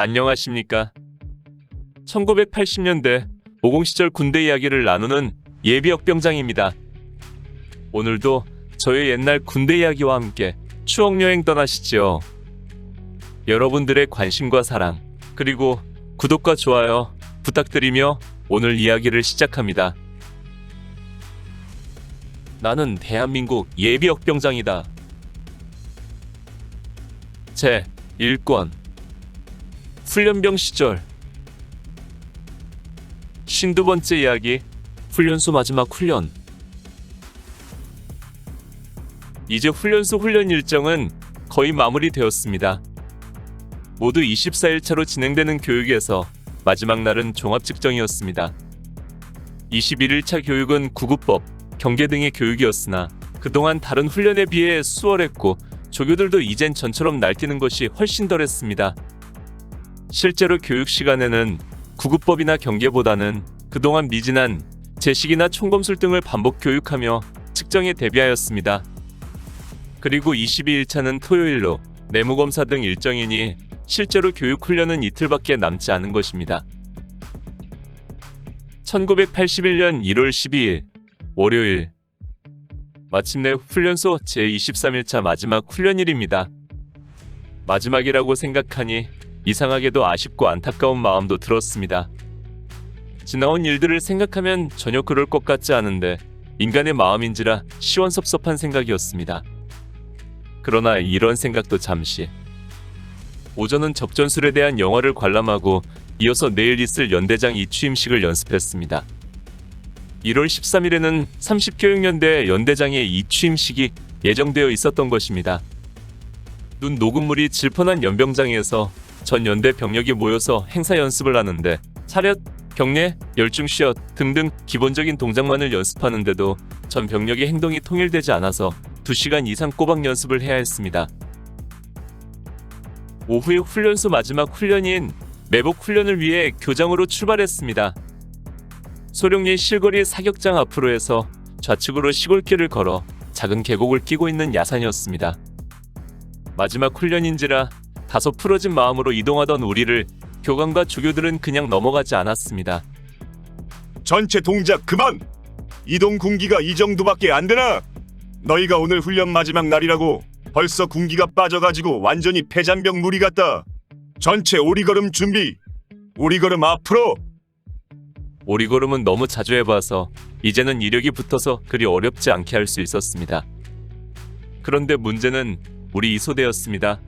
안녕하십니까. 1980년대 50 시절 군대 이야기를 나누는 예비역병장입니다. 오늘도 저의 옛날 군대 이야기와 함께 추억여행 떠나시죠. 여러분들의 관심과 사랑, 그리고 구독과 좋아요 부탁드리며 오늘 이야기를 시작합니다. 나는 대한민국 예비역병장이다. 제 1권 훈련병 시절 52번째 이야기 훈련소 마지막 훈련. 이제 훈련소 훈련 일정은 거의 마무리되었습니다. 모두 24일차로 진행되는 교육에서 마지막 날은 종합측정이었습니다. 21일차 교육은 구급법, 경계 등의 교육이었으나 그동안 다른 훈련에 비해 수월했고 조교들도 이젠 전처럼 날뛰는 것이 훨씬 덜했습니다. 실제로 교육 시간에는 구급법이나 경계보다는 그동안 미진한 제식이나 총검술 등을 반복 교육하며 측정에 대비하였습니다. 그리고 22일차는 토요일로 내무검사 등 일정이니 실제로 교육 훈련은 이틀밖에 남지 않은 것입니다. 1981년 1월 12일 월요일, 마침내 훈련소 제23일차 마지막 훈련일입니다. 마지막이라고 생각하니 이상하게도 아쉽고 안타까운 마음도 들었습니다. 지나온 일들을 생각하면 전혀 그럴 것 같지 않은데 인간의 마음인지라 시원섭섭한 생각이었습니다. 그러나 이런 생각도 잠시. 오전은 적전술에 대한 영화를 관람하고 이어서 내일 있을 연대장 이취임식을 연습했습니다. 1월 13일에는 30교육연대 연대장의 이취임식이 예정되어 있었던 것입니다. 눈 녹음물이 질펀한 연병장에서 전 연대 병력이 모여서 행사 연습을 하는데 차렷, 경례, 열중시엇 등등 기본적인 동작만을 연습하는데도 전 병력의 행동이 통일되지 않아서 2시간 이상 꼬박 연습을 해야 했습니다. 오후에 훈련소 마지막 훈련인 매복 훈련을 위해 교장으로 출발했습니다. 소룡리 실거리 사격장 앞으로 해서 좌측으로 시골길을 걸어 작은 계곡을 끼고 있는 야산이었습니다. 마지막 훈련인지라 다소 풀어진 마음으로 이동하던 우리를 교관과 조교들은 그냥 넘어가지 않았습니다. 전체 동작 그만! 이동 군기가 이 정도밖에 안 되나? 너희가 오늘 훈련 마지막 날이라고 벌써 군기가 빠져가지고 완전히 폐잔병 무리 같다. 전체 오리걸음 준비! 오리걸음 앞으로! 오리걸음은 너무 자주 해봐서 이제는 이력이 붙어서 그리 어렵지 않게 할 수 있었습니다. 그런데 문제는 우리 이소대였습니다.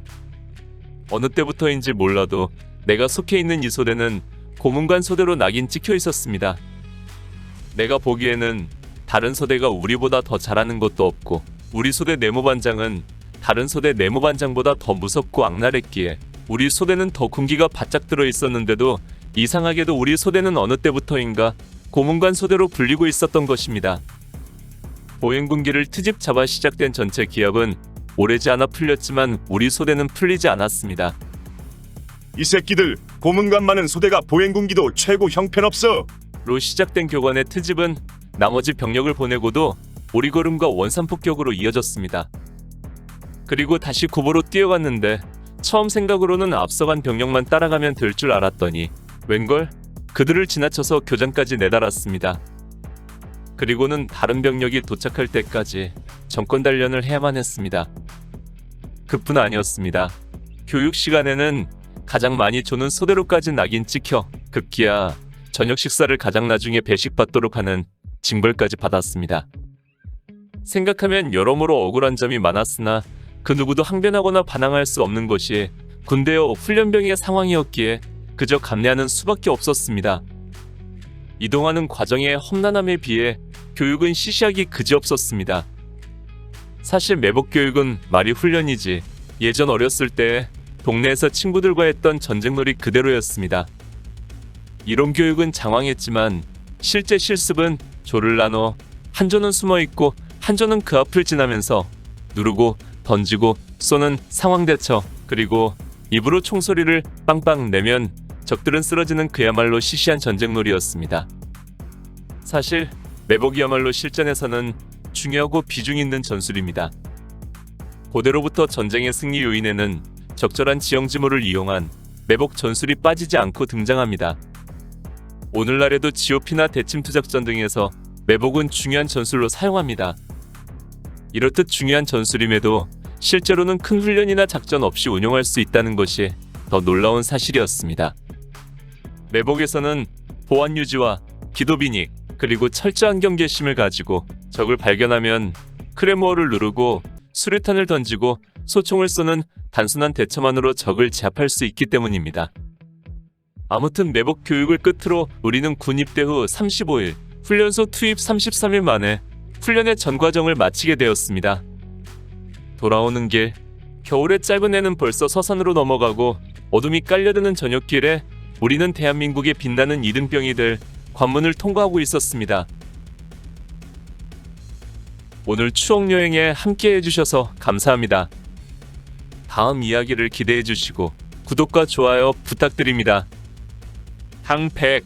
어느 때부터인지 몰라도 내가 속해 있는 이소대는 고문관 소대로 낙인 찍혀 있었습니다. 내가 보기에는 다른 소대가 우리보다 더 잘하는 것도 없고 우리 소대 내무반장은 다른 소대 내무반장보다 더 무섭고 악랄했기에 우리 소대는 더 군기가 바짝 들어 있었는데도 이상하게도 우리 소대는 어느 때부터인가 고문관 소대로 불리고 있었던 것입니다. 보행군기를 트집 잡아 시작된 전체 기합은 오래지 않아 풀렸지만 우리 소대는 풀리지 않았습니다. 이 새끼들 고문관 많은 소대가 보행군기도 최고 형편없어! 로 시작된 교관의 트집은 나머지 병력을 보내고도 오리걸음과 원산폭격으로 이어졌습니다. 그리고 다시 구보로 뛰어갔는데 처음 생각으로는 앞서간 병력만 따라가면 될 줄 알았더니 웬걸 그들을 지나쳐서 교장까지 내달았습니다. 그리고는 다른 병력이 도착할 때까지 정권 단련을 해야만 했습니다. 그뿐 아니었습니다. 교육 시간에는 가장 많이 조는 소대로까지 낙인 찍혀 급기야 저녁 식사를 가장 나중에 배식받도록 하는 징벌까지 받았습니다. 생각하면 여러모로 억울한 점이 많았으나 그 누구도 항변하거나 반항할 수 없는 것이 군대여 훈련병의 상황이었기에 그저 감내하는 수밖에 없었습니다. 이동하는 과정의 험난함에 비해 교육은 시시하기 그지없었습니다. 사실 매복 교육은 말이 훈련이지 예전 어렸을 때 동네에서 친구들과 했던 전쟁놀이 그대로였습니다. 이론 교육은 장황했지만 실제 실습은 조를 나눠 한 조는 숨어있고 한 조는 그 앞을 지나면서 누르고 던지고 쏘는 상황 대처, 그리고 입으로 총소리를 빵빵 내면 적들은 쓰러지는 그야말로 시시한 전쟁놀이였습니다. 사실 매복이야말로 실전에서는 중요하고 비중 있는 전술입니다. 고대로부터 전쟁의 승리 요인에는 적절한 지형지물을 이용한 매복 전술이 빠지지 않고 등장합니다. 오늘날에도 GOP나 대침투 작전 등에서 매복은 중요한 전술로 사용합니다. 이렇듯 중요한 전술임에도 실제로는 큰 훈련이나 작전 없이 운용할 수 있다는 것이 더 놀라운 사실이었습니다. 매복에서는 보안 유지와 기도 비닉, 그리고 철저한 경계심을 가지고 적을 발견하면 크레모어를 누르고 수류탄을 던지고 소총을 쏘는 단순한 대처만으로 적을 제압할 수 있기 때문입니다. 아무튼 매복 교육을 끝으로 우리는 군 입대 후 35일, 훈련소 투입 33일 만에 훈련의 전 과정을 마치게 되었습니다. 돌아오는 길, 겨울의 짧은 해는 벌써 서산으로 넘어가고 어둠이 깔려드는 저녁길에 우리는 대한민국의 빛나는 이등병이 될 관문을 통과하고 있었습니다. 오늘 추억여행에 함께 해주셔서 감사합니다. 다음 이야기를 기대해주시고 구독과 좋아요 부탁드립니다. 항백